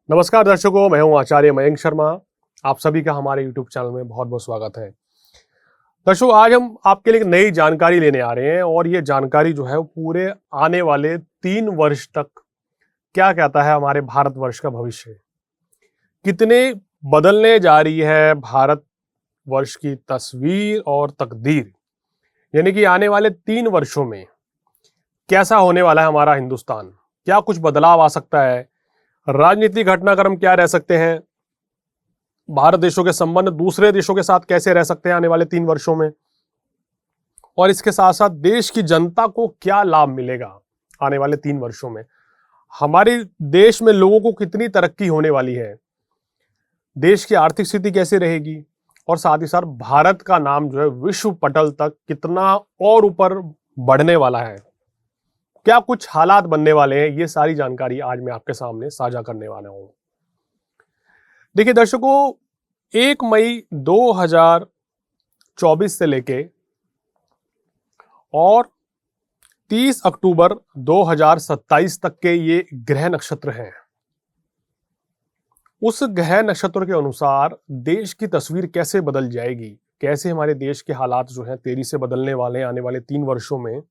नमस्कार दर्शकों, मैं हूं आचार्य मयंक शर्मा। आप सभी का हमारे YouTube चैनल में बहुत बहुत स्वागत है। दर्शकों, आज हम आपके लिए एक नई जानकारी लेने आ रहे हैं और ये जानकारी जो है वो पूरे आने वाले 3 वर्ष तक क्या कहता है हमारे भारतवर्ष का भविष्य, कितने बदलने जा रही है भारत वर्ष की तस्वीर और तकदीर। यानी कि आने वाले 3 वर्षों में कैसा होने वाला है हमारा हिंदुस्तान, क्या कुछ बदलाव आ सकता है, राजनीतिक घटनाक्रम क्या रह सकते हैं, भारत देशों के संबंध दूसरे देशों के साथ कैसे रह सकते हैं आने वाले 3 वर्षों में, और इसके साथ साथ देश की जनता को क्या लाभ मिलेगा आने वाले 3 वर्षों में, हमारे देश में लोगों को कितनी तरक्की होने वाली है, देश की आर्थिक स्थिति कैसे रहेगी, और साथ ही साथ भारत का नाम जो है विश्व पटल तक कितना और ऊपर बढ़ने वाला है, क्या कुछ हालात बनने वाले हैं। ये सारी जानकारी आज मैं आपके सामने साझा करने वाला हूं। देखिए दर्शकों, 1 मई 2024 से लेके और 30 अक्टूबर 2027 तक के ये ग्रह नक्षत्र हैं। उस ग्रह नक्षत्र के अनुसार देश की तस्वीर कैसे बदल जाएगी, कैसे हमारे देश के हालात जो हैं तेजी से बदलने वाले हैं आने वाले 3 वर्षों में,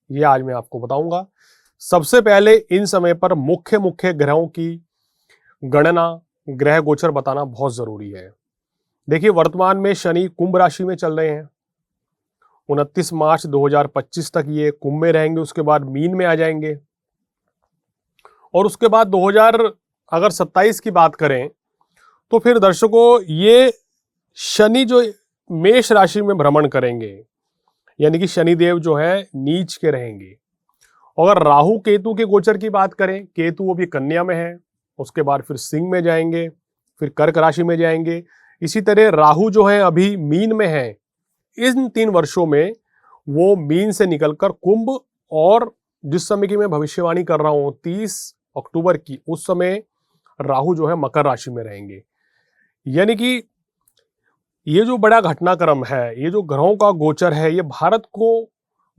ये आज मैं आपको बताऊंगा। सबसे पहले इन समय पर मुख्य मुख्य ग्रहों की गणना, ग्रह गोचर बताना बहुत जरूरी है। देखिए, वर्तमान में शनि कुंभ राशि में चल रहे हैं। 29 मार्च 2025 तक ये कुंभ में रहेंगे, उसके बाद मीन में आ जाएंगे और उसके बाद 2027 की बात करें तो फिर दर्शकों ये शनि जो मेष राशि में भ्रमण करेंगे, यानी कि शनिदेव जो है नीच के रहेंगे। अगर राहु केतु के गोचर की बात करें, केतु अभी कन्या में है, उसके बाद फिर सिंह में जाएंगे, फिर कर्क राशि में जाएंगे। इसी तरह राहु जो है अभी मीन में है। इन 3 वर्षों में वो मीन से निकलकर कुंभ, और जिस समय की मैं भविष्यवाणी कर रहा हूं 30 अक्टूबर की, उस समय राहु जो है मकर राशि में रहेंगे। यानी कि ये जो बड़ा घटनाक्रम है, ये जो ग्रहों का गोचर है, ये भारत को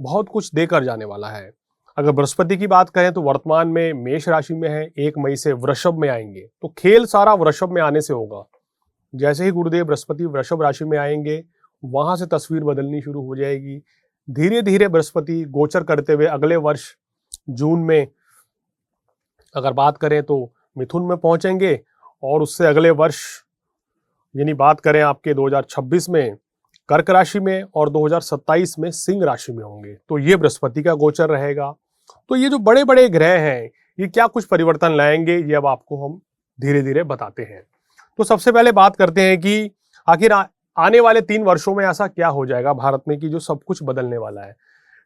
बहुत कुछ देकर जाने वाला है। अगर बृहस्पति की बात करें तो वर्तमान में मेष राशि में है, 1 मई से वृषभ में आएंगे, तो खेल सारा वृषभ में आने से होगा। जैसे ही गुरुदेव बृहस्पति वृषभ राशि में आएंगे, वहां से तस्वीर बदलनी शुरू हो जाएगी। धीरे धीरे बृहस्पति गोचर करते हुए अगले वर्ष जून में अगर बात करें तो मिथुन में पहुंचेंगे, और उससे अगले वर्ष यानी बात करें आपके 2026 में कर्क राशि में, और 2027 में सिंह राशि में होंगे। तो ये बृहस्पति का गोचर रहेगा। तो ये जो बड़े बड़े ग्रह हैं, ये क्या कुछ परिवर्तन लाएंगे, ये अब आपको हम धीरे धीरे बताते हैं। तो सबसे पहले बात करते हैं कि आखिर आने वाले 3 वर्षों में ऐसा क्या हो जाएगा भारत में कि जो सब कुछ बदलने वाला है।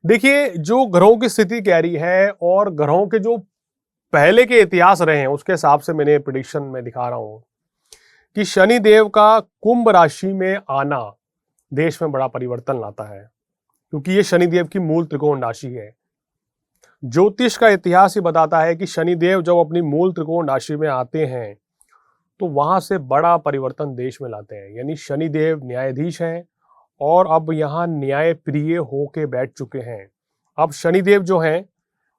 देखिए, जो ग्रहों की स्थिति कह रही है और ग्रहों के जो पहले के इतिहास रहे हैं, उसके हिसाब से मैंने प्रेडिक्शन में दिखा रहा हूं कि शनि देव का कुंभ राशि में आना देश में बड़ा परिवर्तन लाता है, क्योंकि ये शनिदेव की मूल त्रिकोण राशि है। ज्योतिष का इतिहास ही बताता है कि शनिदेव जब अपनी मूल त्रिकोण राशि में आते हैं तो वहां से बड़ा परिवर्तन देश में लाते हैं। यानी शनिदेव न्यायाधीश हैं और अब यहाँ न्याय प्रिय होके बैठ चुके हैं। अब शनिदेव जो हैं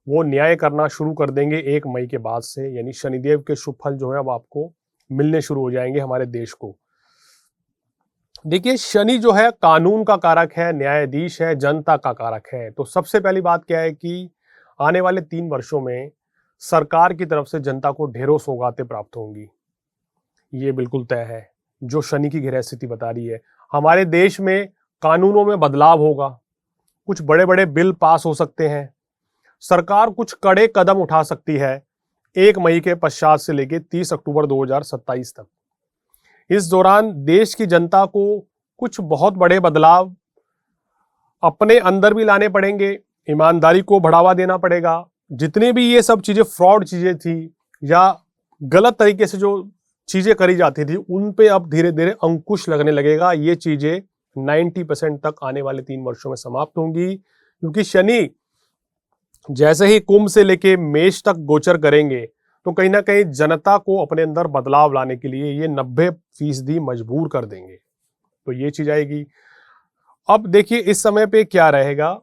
वो न्याय करना शुरू कर देंगे 1 मई के बाद से। यानी शनिदेव के शुभ फल जो है अब आपको मिलने शुरू हो जाएंगे हमारे देश को। देखिए, शनि जो है कानून का कारक है, न्यायाधीश है, जनता का कारक है। तो सबसे पहली बात क्या है कि आने वाले 3 वर्षों में सरकार की तरफ से जनता को ढेरों सौगातें प्राप्त होंगी, ये बिल्कुल तय है। जो शनि की ग्रह स्थिति बता रही है, हमारे देश में कानूनों में बदलाव होगा, कुछ बड़े बड़े बिल पास हो सकते हैं, सरकार कुछ कड़े कदम उठा सकती है 1 मई के पश्चात से लेकर 30 अक्टूबर 2027 तक। इस दौरान देश की जनता को कुछ बहुत बड़े बदलाव अपने अंदर भी लाने पड़ेंगे, ईमानदारी को बढ़ावा देना पड़ेगा। जितने भी ये सब चीजें फ्रॉड चीजें थी या गलत तरीके से जो चीजें करी जाती थी, उन पे अब धीरे धीरे अंकुश लगने लगेगा। ये चीजें 90% तक आने वाले 3 वर्षों में समाप्त होंगी, क्योंकि शनि जैसे ही कुंभ से लेके मेष तक गोचर करेंगे तो कहीं ना कहीं जनता को अपने अंदर बदलाव लाने के लिए ये 90% मजबूर कर देंगे। तो ये चीज आएगी। अब देखिए, इस समय पे क्या रहेगा,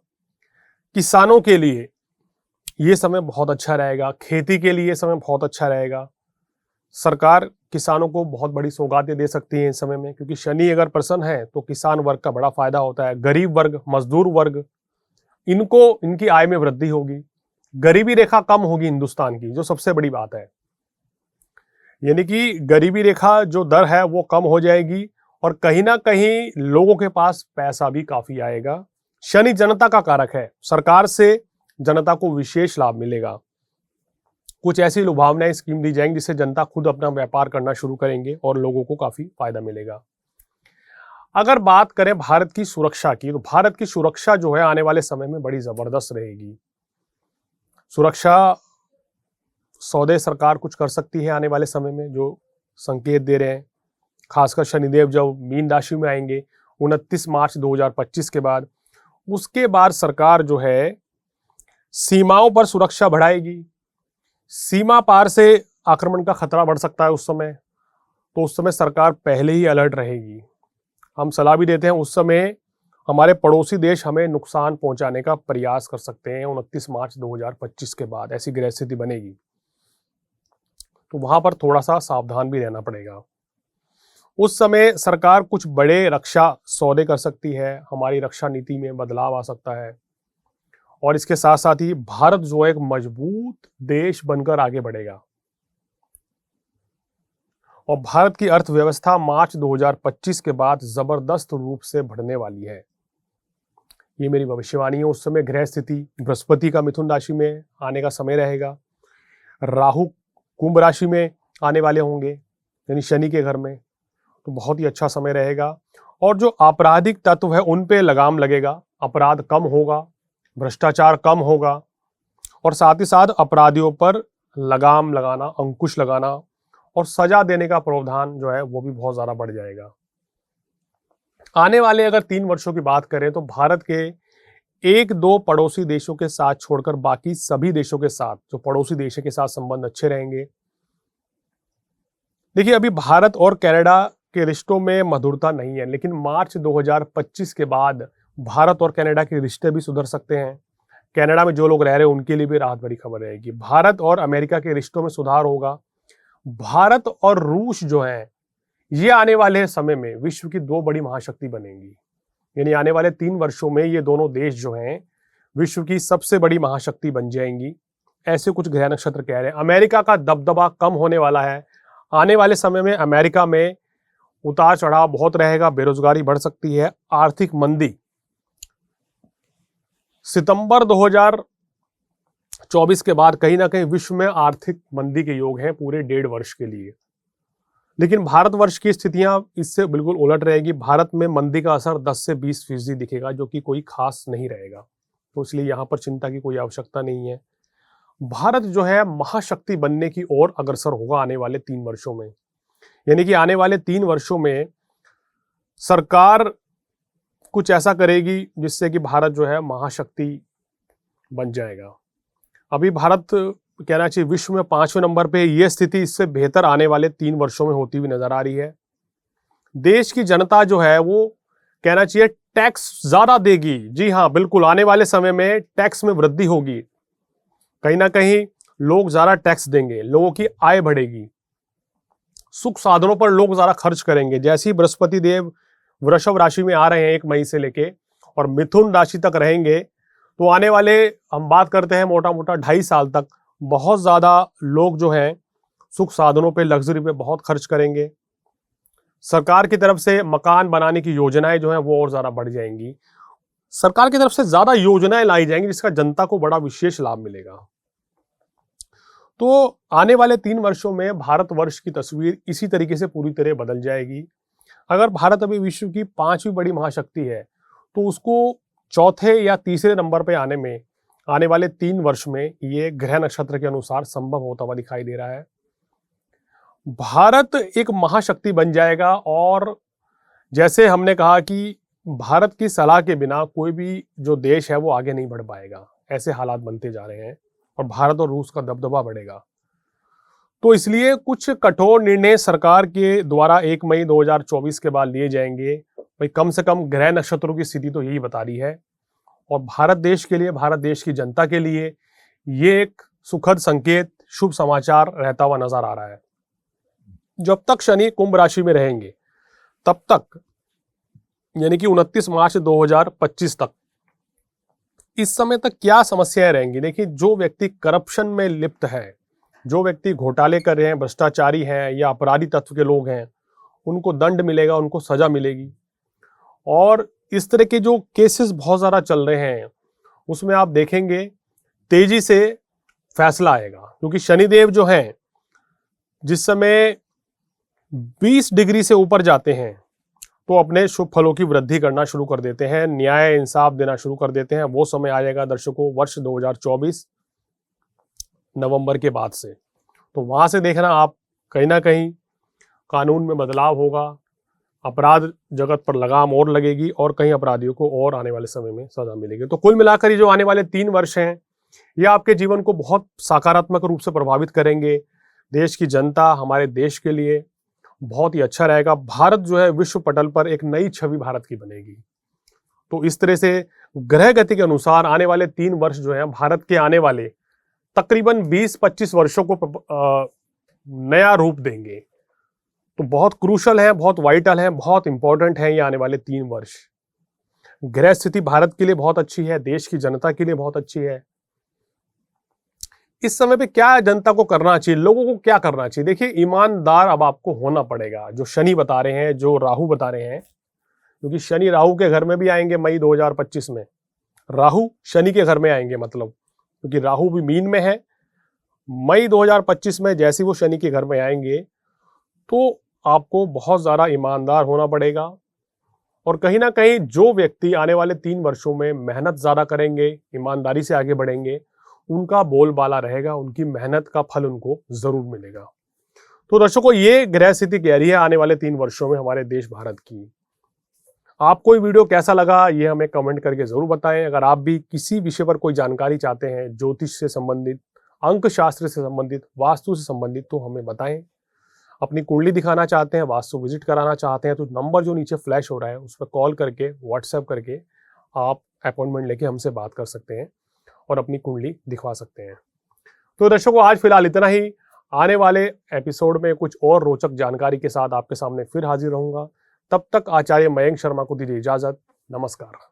किसानों के लिए ये समय बहुत अच्छा रहेगा, खेती के लिए समय बहुत अच्छा रहेगा। सरकार किसानों को बहुत बड़ी सौगातें दे सकती है इस समय में, क्योंकि शनि अगर प्रसन्न है तो किसान वर्ग का बड़ा फायदा होता है। गरीब वर्ग, मजदूर वर्ग, इनको इनकी आय में वृद्धि होगी, गरीबी रेखा कम होगी हिंदुस्तान की, जो सबसे बड़ी बात है। यानी कि गरीबी रेखा जो दर है वो कम हो जाएगी और कहीं ना कहीं लोगों के पास पैसा भी काफी आएगा। शनि जनता का कारक है, सरकार से जनता को विशेष लाभ मिलेगा। कुछ ऐसी लुभावनाएं स्कीम दी जाएंगी जिससे जनता खुद अपना व्यापार करना शुरू करेंगे और लोगों को काफी फायदा मिलेगा। अगर बात करें भारत की सुरक्षा की, तो भारत की सुरक्षा जो है आने वाले समय में बड़ी जबरदस्त रहेगी। सुरक्षा सौदे सरकार कुछ कर सकती है आने वाले समय में, जो संकेत दे रहे हैं। खासकर शनिदेव जब मीन राशि में आएंगे 29 मार्च 2025 के बाद, उसके बाद सरकार जो है सीमाओं पर सुरक्षा बढ़ाएगी। सीमा पार से आक्रमण का खतरा बढ़ सकता है उस समय, तो उस समय सरकार पहले ही अलर्ट रहेगी। हम सलाह भी देते हैं, उस समय हमारे पड़ोसी देश हमें नुकसान पहुंचाने का प्रयास कर सकते हैं। 29 मार्च 2025 के बाद ऐसी ग्रह स्थिति बनेगी, तो वहां पर थोड़ा सा सावधान भी रहना पड़ेगा। उस समय सरकार कुछ बड़े रक्षा सौदे कर सकती है, हमारी रक्षा नीति में बदलाव आ सकता है और इसके साथ साथ ही भारत जो एक मजबूत देश बनकर आगे बढ़ेगा और भारत की अर्थव्यवस्था मार्च 2025 के बाद जबरदस्त रूप से बढ़ने वाली है। ये मेरी भविष्यवाणी है। उस समय ग्रह स्थिति बृहस्पति का मिथुन राशि में आने का समय रहेगा, राहु कुंभ राशि में आने वाले होंगे यानी शनि के घर में, तो बहुत ही अच्छा समय रहेगा। और जो आपराधिक तत्व है उन पे लगाम लगेगा, अपराध कम होगा, भ्रष्टाचार कम होगा और साथ ही साथ अपराधियों पर लगाम लगाना, अंकुश लगाना और सजा देने का प्रावधान जो है वो भी बहुत ज्यादा बढ़ जाएगा। आने वाले अगर 3 वर्षों की बात करें तो भारत के 1-2 पड़ोसी देशों के साथ छोड़कर बाकी सभी देशों के साथ, जो पड़ोसी देश के साथ संबंध अच्छे रहेंगे। देखिए, अभी भारत और कनाडा के रिश्तों में मधुरता नहीं है, लेकिन मार्च 2025 के बाद भारत और कनाडा के रिश्ते भी सुधर सकते हैं। कनाडा में जो लोग रह रहे हैं उनके लिए भी राहत भरी खबर रहेगी। भारत और अमेरिका के रिश्तों में सुधार होगा। भारत और रूस जो है ये आने वाले समय में विश्व की 2 बड़ी महाशक्ति बनेंगी। यानी आने वाले 3 वर्षों में ये दोनों देश जो हैं विश्व की सबसे बड़ी महाशक्ति बन जाएंगी, ऐसे कुछ ग्रह नक्षत्र कह रहे हैं। अमेरिका का दबदबा कम होने वाला है। आने वाले समय में अमेरिका में उतार चढ़ाव बहुत रहेगा, बेरोजगारी बढ़ सकती है, आर्थिक मंदी। सितंबर 2024 के बाद कहीं ना कहीं विश्व में आर्थिक मंदी के योग हैं पूरे 1.5 वर्ष के लिए। लेकिन भारतवर्ष की स्थितियां इससे बिल्कुल उलट रहेगी। भारत में मंदी का असर 10 से 20% दिखेगा, जो कि कोई खास नहीं रहेगा, तो इसलिए यहां पर चिंता की कोई आवश्यकता नहीं है। भारत जो है महाशक्ति बनने की ओर अग्रसर होगा आने वाले 3 वर्षों में। यानी कि आने वाले 3 वर्षों में सरकार कुछ ऐसा करेगी जिससे कि भारत जो है महाशक्ति बन जाएगा। अभी भारत कहना चाहिए विश्व में 5वें नंबर पे, यह स्थिति इससे बेहतर आने वाले 3 वर्षों में होती हुई नजर आ रही है। देश की जनता जो है वो कहना चाहिए टैक्स ज्यादा देगी। जी हाँ, बिल्कुल, आने वाले समय में टैक्स में वृद्धि होगी। कहीं ना कहीं लोग ज्यादा टैक्स देंगे, लोगों की आय बढ़ेगी, सुख साधनों पर लोग ज्यादा खर्च करेंगे। जैसे ही बृहस्पति देव वृषभ राशि में आ रहे हैं 1 मई से लेके और मिथुन राशि तक रहेंगे, तो आने वाले हम बात करते हैं मोटा मोटा 2.5 साल तक बहुत ज्यादा लोग जो हैं सुख साधनों पे, लग्जरी पे बहुत खर्च करेंगे। सरकार की तरफ से मकान बनाने की योजनाएं जो हैं वो और ज्यादा बढ़ जाएंगी। सरकार की तरफ से ज्यादा योजनाएं लाई जाएंगी जिसका जनता को बड़ा विशेष लाभ मिलेगा। तो आने वाले 3 वर्षों में भारतवर्ष की तस्वीर इसी तरीके से पूरी तरह बदल जाएगी। अगर भारत अभी विश्व की 5वीं बड़ी महाशक्ति है तो उसको चौथे या तीसरे नंबर पे आने में आने वाले 3 वर्ष में ये ग्रह नक्षत्र के अनुसार संभव होता हुआ दिखाई दे रहा है। भारत एक महाशक्ति बन जाएगा और जैसे हमने कहा कि भारत की सलाह के बिना कोई भी जो देश है वो आगे नहीं बढ़ पाएगा, ऐसे हालात बनते जा रहे हैं और भारत और रूस का दबदबा बढ़ेगा। तो इसलिए कुछ कठोर निर्णय सरकार के द्वारा 1 मई 2024 के बाद लिए जाएंगे। भाई, कम से कम ग्रह नक्षत्रों की स्थिति तो यही बता रही है और भारत देश के लिए, भारत देश की जनता के लिए ये एक सुखद संकेत, शुभ समाचार रहता हुआ नजर आ रहा है। जब तक शनि कुंभ राशि में रहेंगे तब तक, यानी कि 29 मार्च 2025 तक, इस समय तक क्या समस्याएं रहेंगी। देखिए, जो व्यक्ति करप्शन में लिप्त है, जो व्यक्ति घोटाले कर रहे हैं, भ्रष्टाचारी हैं या अपराधी तत्व के लोग हैं, उनको दंड मिलेगा, उनको सजा मिलेगी। और इस तरह के जो केसेस बहुत ज़्यादा चल रहे हैं उसमें आप देखेंगे तेजी से फैसला आएगा, क्योंकि शनिदेव जो हैं जिस समय 20 डिग्री से ऊपर जाते हैं तो अपने शुभ फलों की वृद्धि करना शुरू कर देते हैं, न्याय इंसाफ देना शुरू कर देते हैं। वो समय आ जाएगा दर्शकों वर्ष 2024 नवंबर के बाद से। तो वहां से देखना आप, कहीं ना कहीं कानून में बदलाव होगा, अपराध जगत पर लगाम और लगेगी और कहीं अपराधियों को और आने वाले समय में सजा मिलेगी। तो कुल मिलाकर ये जो आने वाले 3 वर्ष हैं ये आपके जीवन को बहुत सकारात्मक रूप से प्रभावित करेंगे। देश की जनता, हमारे देश के लिए बहुत ही अच्छा रहेगा। भारत जो है विश्व पटल पर एक नई छवि भारत की बनेगी। तो इस तरह से ग्रह गति के अनुसार आने वाले 3 वर्ष जो है भारत के आने वाले तकरीबन 20-25 वर्षों को नया रूप देंगे। तो बहुत क्रूशल है, बहुत वाइटल है, बहुत इंपॉर्टेंट है ये आने वाले 3 वर्ष। ग्रह स्थिति भारत के लिए बहुत अच्छी है, देश की जनता के लिए बहुत अच्छी है। इस समय पे क्या जनता को करना चाहिए, लोगों को क्या करना चाहिए? देखिए, ईमानदार अब आपको होना पड़ेगा। जो शनि बता रहे हैं, जो राहु बता रहे हैं, क्योंकि शनि राहु के घर में भी आएंगे मई 2025 में, राहु शनि के घर में आएंगे, मतलब क्योंकि राहु भी मीन में है। मई 2025 में जैसे वो शनि के घर में आएंगे तो आपको बहुत ज़्यादा ईमानदार होना पड़ेगा। और कहीं ना कहीं जो व्यक्ति आने वाले 3 वर्षों में मेहनत ज़्यादा करेंगे, ईमानदारी से आगे बढ़ेंगे, उनका बोलबाला रहेगा, उनकी मेहनत का फल उनको जरूर मिलेगा। तो दर्शकों, ये ग्रह स्थिति कह रही है आने वाले 3 वर्षों में हमारे देश भारत की। आपको ये वीडियो कैसा लगा ये हमें कमेंट करके जरूर बताएं। अगर आप भी किसी विषय पर कोई जानकारी चाहते हैं, ज्योतिष से संबंधित, अंक शास्त्र से संबंधित, वास्तु से संबंधित, तो हमें बताएं। अपनी कुंडली दिखाना चाहते हैं, वास्तु विजिट कराना चाहते हैं, तो नंबर जो नीचे फ्लैश हो रहा है उस पर कॉल करके, व्हाट्सएप करके आप अपॉइंटमेंट लेके हमसे बात कर सकते हैं और अपनी कुंडली दिखवा सकते हैं। तो दर्शकों, आज फिलहाल इतना ही। आने वाले एपिसोड में कुछ और रोचक जानकारी के साथ आपके सामने फिर हाजिर रहूंगा। तब तक आचार्य मयंक शर्मा को दीजिए इजाजत। नमस्कार।